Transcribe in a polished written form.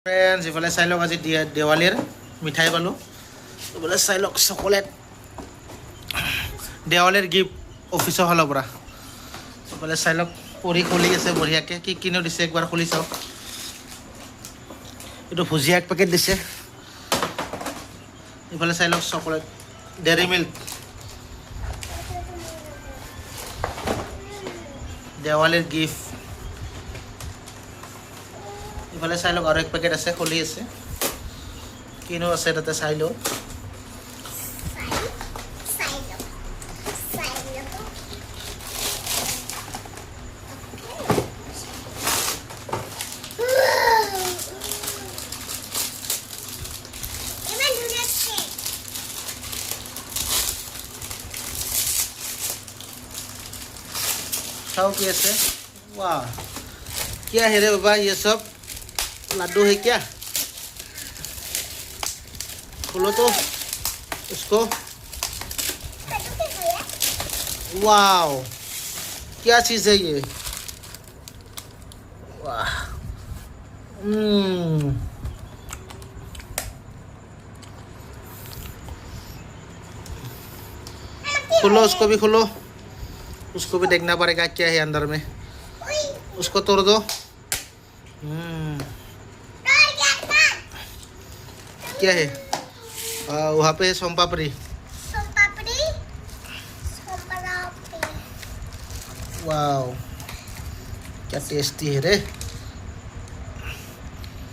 friends ইফালে চাই লওক আজি দেৱালীৰ মিঠাই পালোঁ ইফালে চাই লওক চকলেট দেৱালীৰ গিফ্ট অফিচৰ ফালৰ পৰা ইফালে চাই লওক পঢ়ি খুলি আছে বঢ়িয়াকৈ কি কিনো দিছে একবাৰ খুলি চাওক এইটো ভুজিয়া এক পেকেট দিছে ইফালে চাই লওক চকলেট ডেইৰী মিল্ক দেৱালীৰ গিফ্ট ইফালে চাই লওক আৰু এক পেকেট আছে খুলি আছে কিনো আছে তাতে চাই লওক खाओ कैसे वाह क्या है रे बाबा ये सब लड्डू है क्या खोलो तो उसको वाह क्या चीज़ है ये वाह खोलो उसको भी खोलो उसको भी देखना पड़ेगा क्या है अंदर में उसको तोड़ दो क्या है वहाँ पे है सोम पापड़ी वाह क्या टेस्टी है रे